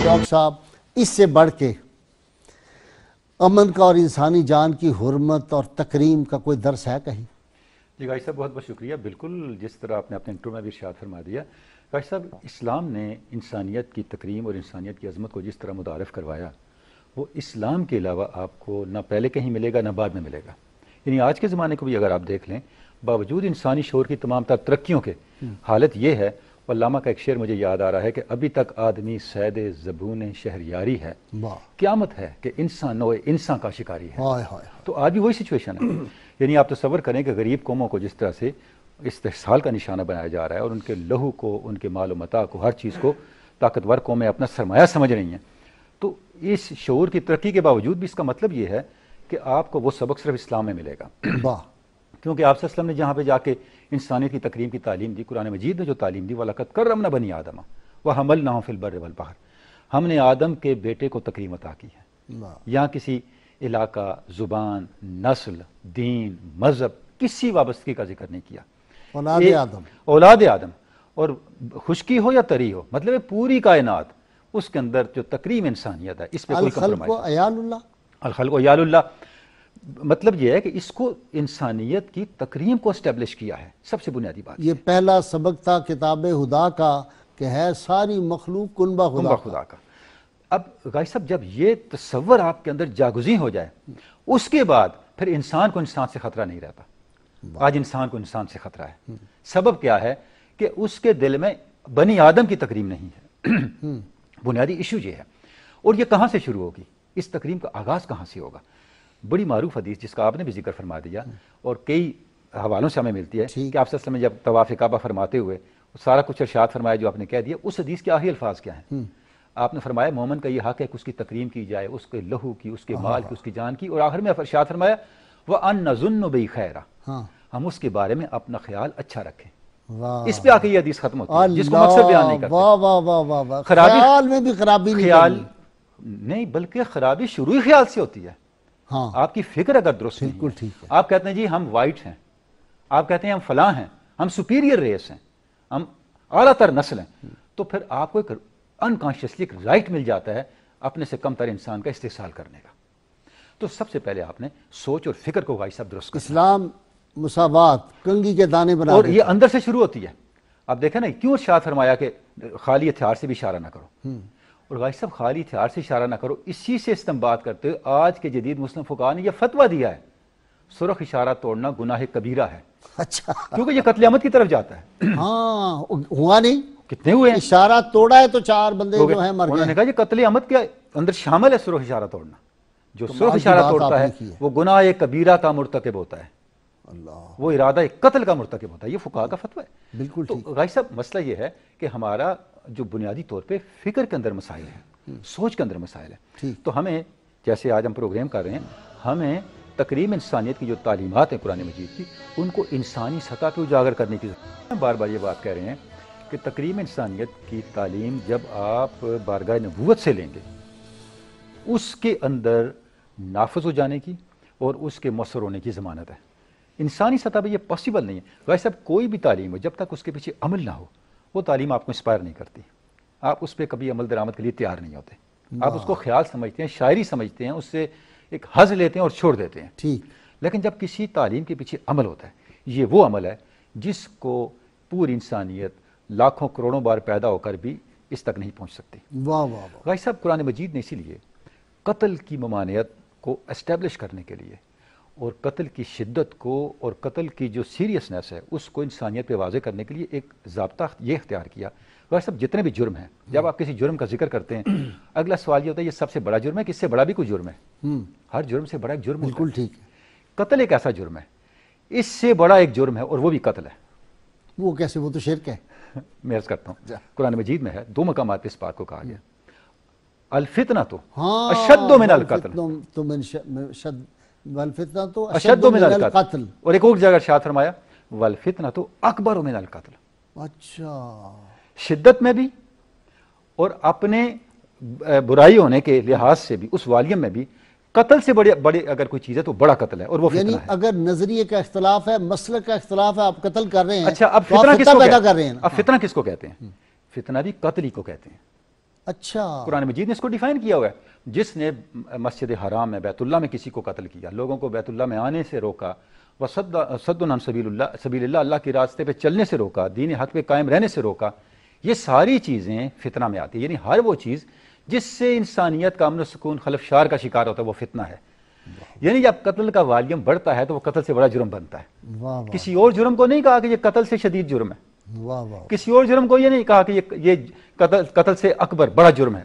شوق صاحب اس سے بڑھ کے امن کا اور انسانی جان کی حرمت اور تکریم کا کوئی درس ہے کہیں؟ جی گاہی صاحب بہت بہت شکریہ. بالکل جس طرح آپ نے اپنے انٹرو میں بھی ارشاد فرما دیا. گاہی صاحب اسلام نے انسانیت کی تکریم اور انسانیت کی عظمت کو جس طرح متعارف کروایا وہ اسلام کے علاوہ آپ کو نہ پہلے کہیں ملے گا نہ بعد میں ملے گا. یعنی آج کے زمانے کو بھی اگر آپ دیکھ لیں باوجود انسانی شعور کی تمام تر ترقیوں کے حالت یہ ہے. علامہ کا ایک شعر مجھے یاد آ رہا ہے کہ ابھی تک آدمی صید زبون شہریاری ہے, قیامت ہے کہ انسان کا شکاری ہے. تو آج بھی وہی سچویشن ہے. یعنی آپ تصور کریں کہ غریب قوموں کو جس طرح سے استحصال کا نشانہ بنایا جا رہا ہے اور ان کے لہو کو, ان کے مال و متاع کو, ہر چیز کو طاقتور قومیں اپنا سرمایہ سمجھ رہی ہیں. تو اس شعور کی ترقی کے باوجود بھی اس کا مطلب یہ ہے کہ آپ کو وہ سبق صرف اسلام میں ملے گا. کیونکہ آپ صلی اللہ علیہ وسلم نے جہاں پہ جا کے انسانیت کی تکریم کی تعلیم دی, قرآن مجید نے جو تعلیم دی وَلَقَدْ كَرَّمْنَا بَنِي آدَمَ وَحَمَلْنَاهُمْ فِي الْبَرِّ وَالْبَحْرِ, ہم نے آدم کے بیٹے کو تکریم عطا کی ہے. یہاں کسی علاقہ, زبان, نسل, دین, مذہب کسی وابستگی کا ذکر نہیں کیا. اولاد آدم اور خشکی ہو یا تری ہو, مطلب پوری کائنات اس کے اندر جو تکریم انسانیت ہے اس پہ کوئی کمپرومائز نہیں. الخلق عیال اللہ, مطلب یہ ہے کہ اس کو انسانیت کی تکریم کو اسٹیبلش کیا ہے. سب سے بنیادی بات یہ پہلا سبق تھا کتاب خدا کا کہ ہے ساری مخلوق کنبہ خدا کا. اب غائی صاحب جب یہ تصور آپ کے اندر جاگزیں ہو جائے اس کے بعد پھر انسان کو انسان سے خطرہ نہیں رہتا. آج انسان کو انسان سے خطرہ ہے. سبب کیا ہے کہ اس کے دل میں بنی آدم کی تکریم نہیں ہے. بنیادی ایشو یہ ہے. اور یہ کہاں سے شروع ہوگی, اس تکریم کا آغاز کہاں سے ہوگا؟ بڑی معروف حدیث جس کا آپ نے بھی ذکر فرما دیا اور کئی حوالوں سے ہمیں ملتی ہے کہ آپ صلی اللہ علیہ وسلم جب طواف کعبہ فرماتے ہوئے سارا کچھ ارشاد فرمایا جو آپ نے کہہ دیا, اس حدیث کے آخری الفاظ کیا ہیں؟ آپ نے فرمایا مومن کا یہ حق ہے کہ اس کی تکریم کی جائے, اس کے لہو کی, اس کے مال کی, اس کی جان کی, اور آخر میں ارشاد فرمایا وَأَن نَظُنُّ بِهِ خَيْرًا, ہم اس کے بارے میں اپنا خیال اچھا رکھیں. اس پہ آ کے یہ حدیث ختم ہوتی ہے جس کو مقصد بیان نہیں کرتے. خیال میں بھی خرابی نہیں بلکہ خرابی شروعی خیال سے ہوتی ہے. آپ کی فکر اگر درست نہیں ہے, آپ کہتے ہیں جی ہم وائٹ ہیں, آپ کہتے ہیں ہم فلاں ہیں, ہم سپیریئر ریس ہیں, ہم اعلیٰ تر نسل ہیں, تو پھر آپ کو ایک انکانشیسلی ایک رائٹ مل جاتا ہے اپنے سے کم تر انسان کا استحصال کرنے کا. تو سب سے پہلے آپ نے سوچ اور فکر کو غائی صاحب درست کرنا. اسلام مساوات, کنگھی کے دانے بنا, اور یہ اندر سے شروع ہوتی ہے. آپ دیکھیں نا کیوں ارشاد فرمایا کہ خالی ہتھیار سے بھی اشارہ نہ کرو. اور غائی صاحب خالی ہتھیار سے اشارہ نہ کرو, اسی سے استنباط کرتے ہوئے آج کے جدید مسلم فقہاء نے یہ فتویٰ دیا ہے سرخ اشارہ توڑنا گناہ کبیرہ ہے. اچھا, کیونکہ یہ قتل عامد کی طرف جاتا ہے. ہاں ہوا نہیں, کتنے ہوئے ہیں, اشارہ توڑا ہے تو 4 بندے جو ہیں مر گئے. انہوں نے کہا یہ قتل عامد کے اندر شامل ہے سرخ اشارہ توڑنا. جو سرخ اشارہ توڑتا ہے وہ گناہ کبیرہ کا مرتکب ہوتا ہے, وہ ارادہ قتل کا مرتکب ہوتا ہے. یہ فقہاء کا فتویٰ ہے. بالکل. تو غائی صاحب مسئلہ یہ ہے کہ ہمارا جو بنیادی طور پہ فکر کے اندر مسائل ہیں, سوچ کے اندر مسائل ہیں. تو ہمیں جیسے آج ہم پروگرام کر رہے ہیں, ہمیں تکریم انسانیت کی جو تعلیمات ہیں قرآن مجید کی ان کو انسانی سطح پہ اجاگر کرنے کی ضرورت ہے. بار بار یہ بات کہہ رہے ہیں کہ تکریم انسانیت کی تعلیم جب آپ بارگاہ نبوت سے لیں گے اس کے اندر نافذ ہو جانے کی اور اس کے مؤثر ہونے کی ضمانت ہے. انسانی سطح پہ یہ پاسبل نہیں ہے. ویسے اب کوئی بھی تعلیم ہو جب تک اس کے پیچھے عمل نہ ہو وہ تعلیم آپ کو انسپائر نہیں کرتی. آپ اس پہ کبھی عمل درآمد کے لیے تیار نہیں ہوتے. آپ اس کو خیال سمجھتے ہیں, شاعری سمجھتے ہیں, اس سے ایک حظ لیتے ہیں اور چھوڑ دیتے ہیں. ٹھیک. لیکن جب کسی تعلیم کے پیچھے عمل ہوتا ہے, یہ وہ عمل ہے جس کو پوری انسانیت لاکھوں کروڑوں بار پیدا ہو کر بھی اس تک نہیں پہنچ سکتی. واہ واہ واہ. غائی صاحب قرآن مجید نے اسی لیے قتل کی ممانعت کو اسٹیبلش کرنے کے لیے اور قتل کی شدت کو اور قتل کی جو سیریسنیس ہے اس کو انسانیت پہ واضح کرنے کے لیے ایک ضابطہ یہ اختیار کیا. غائی صاحب جتنے بھی جرم ہیں, جب آپ کسی جرم کا ذکر کرتے ہیں اگلا سوال یہ ہوتا ہے یہ سب سے بڑا جرم ہے کہ اس سے بڑا بھی کوئی جرم ہے؟ ہر جرم سے بڑا ایک جرم. بالکل ٹھیک ہے. قتل ایک ایسا جرم ہے, اس سے بڑا ایک جرم ہے اور وہ بھی قتل ہے. وہ کیسے؟ وہ تو شرک ہے. میں عرض کرتا ہوں قرآن مجید میں ہے 2 مقامات پہ اس بات کو کہا گیا الفتنہ تو اشد من القتل, اشد من القتل, اور ایک اور جگہ ارشاد فرمایا والفتنہ تو اکبر من القتل. اچھا, شدت میں بھی اور اپنے برائی ہونے کے لحاظ سے بھی اس والیم میں بھی قتل سے بڑے اگر کوئی چیز ہے تو بڑا قتل ہے اور وہ فتنہ ہے. یعنی اگر نظریے کا اختلاف ہے, مسلک کا اختلاف ہے, آپ قتل کر رہے ہیں. اچھا اب فتنہ کس کو پیدا کر رہے ہیں؟ اب فتنہ کس کو کہتے ہیں؟ فتنہ بھی قتل ہی کو کہتے ہیں. اچھا قرآن مجید نے اس کو ڈیفائن کیا ہوا ہے. جس نے مسجد حرام میں بیت اللہ میں کسی کو قتل کیا, لوگوں کو بیت اللہ میں آنے سے روکا, صد عن سبیل اللہ, اللہ کے راستے پہ چلنے سے روکا, دین حق پہ قائم رہنے سے روکا, یہ ساری چیزیں فتنہ میں آتی ہیں. یعنی ہر وہ چیز جس سے انسانیت کا امن و سکون خلفشار کا شکار ہوتا ہے وہ فتنہ ہے. یعنی جب قتل کا والیوم بڑھتا ہے تو وہ قتل سے بڑا جرم بنتا ہے. واہ واہ کسی اور جرم کو نہیں کہا کہ یہ قتل سے شدید جرم ہے, واہ واہ. کسی اور جرم کو یہ نہیں کہا کہ یہ قتل سے اکبر بڑا جرم ہے.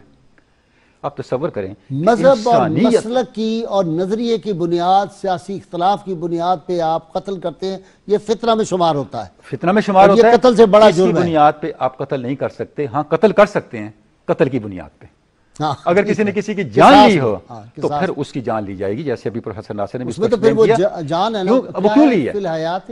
آپ تصور کریں مذہب اور مسلک کی اور نظریے کی بنیاد, سیاسی اختلاف کی بنیاد پہ آپ قتل کرتے ہیں, یہ فتنہ میں شمار ہوتا ہے. فتنہ میں شمار اور ہوتا ہے. یہ قتل سے بڑا اس کی جرم ہے. بنیاد پہ آپ قتل نہیں کر سکتے. ہاں قتل کر سکتے ہیں قتل کی بنیاد پہ. ہاں اگر کسی نے کسی کی جان لی ہو تو پھر اس کی جان لی جائے گی, جیسے ابھی پروفیسر ناصر نے اس میں تو پھر وہ جان ہے نا, وہ کیوں لی ہے؟ فی الحیات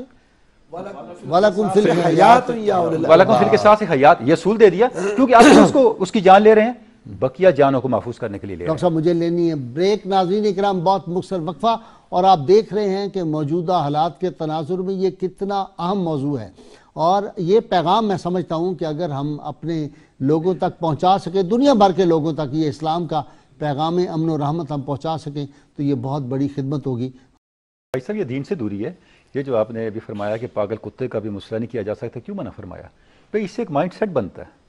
وَلَكُمْ فِي الْحَيَاتِ وَلَكُمْ فِي الْقِصَاصِ حیات, یہ اصول دے دیا کیونکہ آپ اس کی جان لے رہے ہیں, بقیہ جانوں کو محفوظ کرنے کے لیے لے رہے ڈاکٹر صاحب مجھے لینی ہے بریک. ناظرین اکرام بہت مختصر وقفہ, اور آپ دیکھ رہے ہیں کہ موجودہ حالات کے تناظر میں یہ کتنا اہم موضوع ہے, اور یہ پیغام میں سمجھتا ہوں کہ اگر ہم اپنے لوگوں تک پہنچا سکیں, دنیا بھر کے لوگوں تک یہ اسلام کا پیغام امن و رحمت ہم پہنچا سکیں تو یہ بہت بڑی خدمت ہوگی. بھائی صاحب یہ دین سے دوری ہے. یہ جو آپ نے ابھی فرمایا کہ پاگل کتے کا بھی مسئلہ نہیں کیا جا سکتا, کیوں منع فرمایا؟ بھائی اس سے ایک مائنڈ سیٹ بنتا ہے.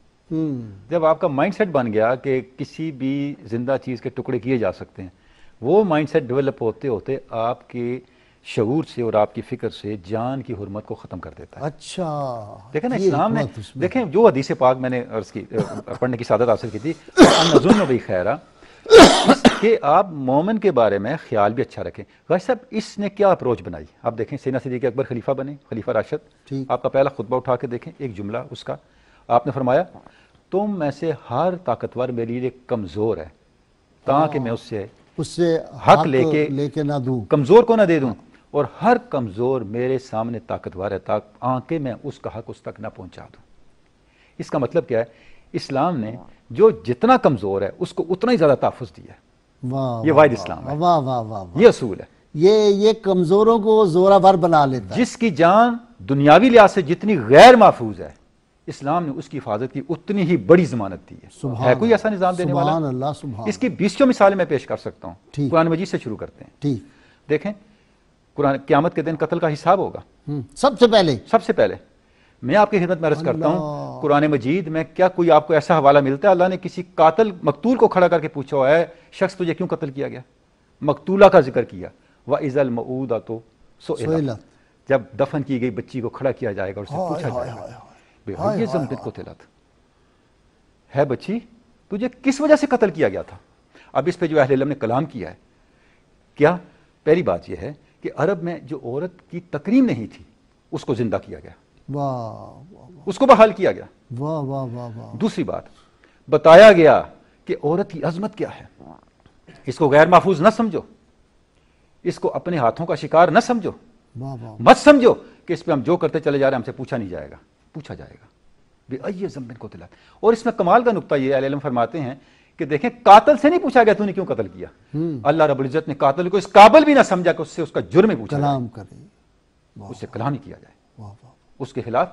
جب آپ کا مائنڈ سیٹ بن گیا کہ کسی بھی زندہ چیز کے ٹکڑے کیے جا سکتے ہیں, وہ مائنڈ سیٹ ڈیولپ ہوتے ہوتے آپ کے شعور سے اور آپ کی فکر سے جان کی حرمت کو ختم کر دیتا ہے. اچھا دیکھیں نا اسلام نے, دیکھیں جو حدیث پاک میں نے عرض کی پڑھنے کی سعادت حاصل کی تھی, نظن بھی خیرہ, کہ آپ مومن کے بارے میں خیال بھی اچھا رکھیں. غازی صاحب اس نے کیا اپروچ بنائی؟ آپ دیکھیں سیدنا صدیق اکبر خلیفہ بنے, خلیفہ راشد. آپ کا پہلا خطبہ اٹھا کے دیکھیں, ایک جملہ اس کا آپ نے فرمایا, تم میں سے ہر طاقتور میرے لیے کمزور ہے تاکہ میں اس سے حق لے کے نہ دوں, کمزور کو نہ دے دوں, اور ہر کمزور میرے سامنے طاقتور ہے تاکہ میں اس کا حق اس تک نہ پہنچا دوں. اس کا مطلب کیا ہے؟ اسلام نے جو جتنا کمزور ہے اس کو اتنا ہی زیادہ تحفظ دیا ہے. یہ واحد اسلام ہے, واہ واہ واہ, یہ اصول ہے. یہ کمزوروں کو زورآور بنا لیتا ہے. جس کی جان دنیاوی لحاظ سے جتنی غیر محفوظ ہے, اسلام نے اس کی حفاظت کی اتنی ہی بڑی ضمانت دی ہے. ہے کوئی ایسا نظام دینے والا؟ سبحان اللہ سبحان. اس کی 20 مثالیں میں پیش کر سکتا ہوں. قرآن مجید سے شروع کرتے ہیں. ٹھیک, دیکھیں قرآن قیامت کے دن قتل کا حساب ہوگا. سب سے پہلے میں آپ کی خدمت میں عرض کرتا ہوں, قرآن مجید میں کیا کوئی آپ کو ایسا حوالہ ملتا ہے اللہ نے کسی قاتل مقتول کو کھڑا کر کے پوچھا ہے شخص تجھے کیوں قتل کیا گیا؟ مقتولہ کا ذکر کیا. وَإِذَا الْمَوْءُودَةُ سُئِلَتْ, جب دفن کی گئی بچی کو کھڑا کیا جائے گا اور اس سے پوچھا جائے گا یہ ذنب قتلت ہے بچی, تجھے کس وجہ سے قتل کیا گیا تھا؟ اب اس پہ جو اہل علم نے کلام کیا ہے, کیا پہلی بات یہ ہے کہ عرب میں جو عورت کی تکریم نہیں تھی اس کو زندہ کیا گیا, اس کو بحال کیا گیا. دوسری بات بتایا گیا کہ عورت کی عظمت کیا ہے, اس کو غیر محفوظ نہ سمجھو, اس کو اپنے ہاتھوں کا شکار نہ سمجھو, مت سمجھو کہ اس پہ ہم جو کرتے چلے جا رہے ہیں ہم سے پوچھا نہیں جائے گا, پوچھا جائے گا. بِأَيِّ ذَنبٍ قُتِلَتْ. اور اس میں کمال کا نقطہ یہ اہل علم فرماتے ہیں کہ دیکھیں قاتل سے نہیں پوچھا گیا تو نے کیوں قتل کیا, اللہ رب العزت نے قاتل کو اس قابل بھی نہ سمجھا کہ اس سے اس کا جرم ہی پوچھا جائے, اس سے کلام ہی کیا جائے, اس کے خلاف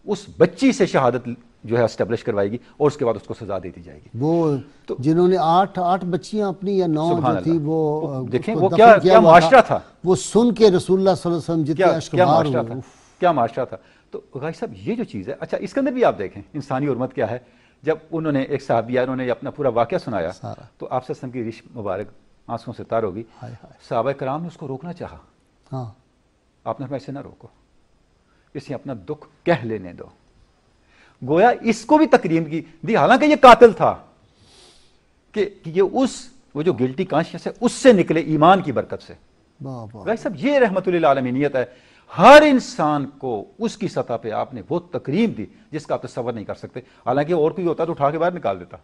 اس بچی سے شہادت جو ہے اسٹیبلش کروائے گی اور اس کے بعد اس کو سزا دے دی جائے گی. وہ جنہوں نے 8 بچیاں اپنی یا 9 جو تھی وہ دیکھیں وہ کیا معاشرہ تھا, وہ سن کے رسول اللہ صلی اللہ علیہ وسلم جتنے اشکبار ہوئے, کیا معاشرہ تھا. تو غازی صاحب یہ جو چیز ہے, اچھا اس کے اندر بھی آپ دیکھیں انسانی حرمت کیا ہے. جب انہوں نے ایک صحابیہ انہوں نے اپنا پورا واقعہ سنایا تو آپ صلی اللہ علیہ وسلم کی ریش مبارک آنسوں سے تار ہوگی. صحابہ کرام نے اس کو روکنا چاہا, آپ نے ایسے نہ روکو, اسے اپنا دکھ کہہ لینے دو. گویا اس کو بھی تکریم کی دی, حالانکہ یہ قاتل تھا کہ یہ وہ جو گلٹی کانشیس ہے اس سے نکلے ایمان کی برکت سے. غازی صاحب یہ رحمت للعالمینیت ہے. ہر انسان کو اس کی سطح پہ آپ نے وہ تکریم دی جس کا آپ تصور نہیں کر سکتے. حالانکہ اور کوئی ہوتا تو اٹھا کے باہر نکال دیتا.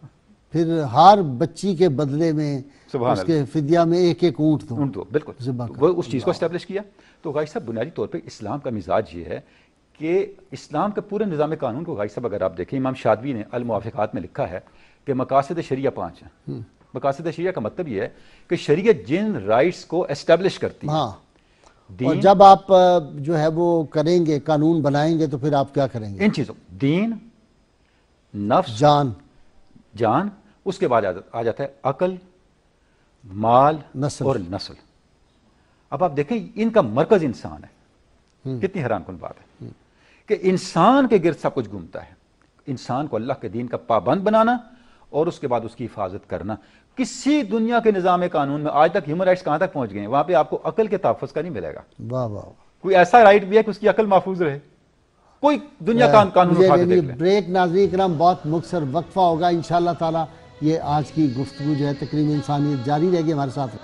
پھر ہر بچی کے بدلے میں اس کے فدیہ میں ایک اونٹ دو, بالکل وہ اس چیز کو اسٹیبلش کیا. تو غازی صاحب بنیادی طور پہ اسلام کا مزاج یہ ہے کہ اسلام کے پورے نظام قانون کو غازی صاحب اگر آپ دیکھیں امام شاطبی نے الموافقات میں لکھا ہے کہ مقاصد شریعہ 5 ہیں. مقاصد شریعہ کا مطلب یہ ہے کہ شریعت جن رائٹس کو اسٹیبلش کرتی ہے, اور جب آپ جو ہے وہ کریں گے قانون بنائیں گے تو پھر آپ کیا کریں گے؟ ان چیزوں دین, نفس, جان اس کے بعد آ جاتا ہے عقل، مال نسل۔ اور نسل۔ اب آپ دیکھیں ان کا مرکز انسان ہے، کتنی حیران کن بات ہے کہ انسان کے گرد سب کچھ گھومتا ہے، انسان کو اللہ کے دین کا پابند بنانا اور اس کے بعد اس کی حفاظت کرنا۔ کسی دنیا کے نظام قانون میں آج تک ہیومن رائٹس کہاں تک پہنچ گئے ہیں؟ وہاں پہ آپ کو عقل کے تحفظ کا نہیں ملے گا، واہ واہ۔ کوئی ایسا رائٹ بھی ہے کہ اس کی عقل محفوظ رہے؟ کوئی دنیا کا قانون اٹھا کے دیکھ لیں۔ بریک ناظرین کرام، بہت مختصر وقفہ ہوگا انشاءاللہ تعالی۔ یہ آج کی گفتگو جو ہے تکریم انسانیت جاری رہے گی، ہمارے ساتھ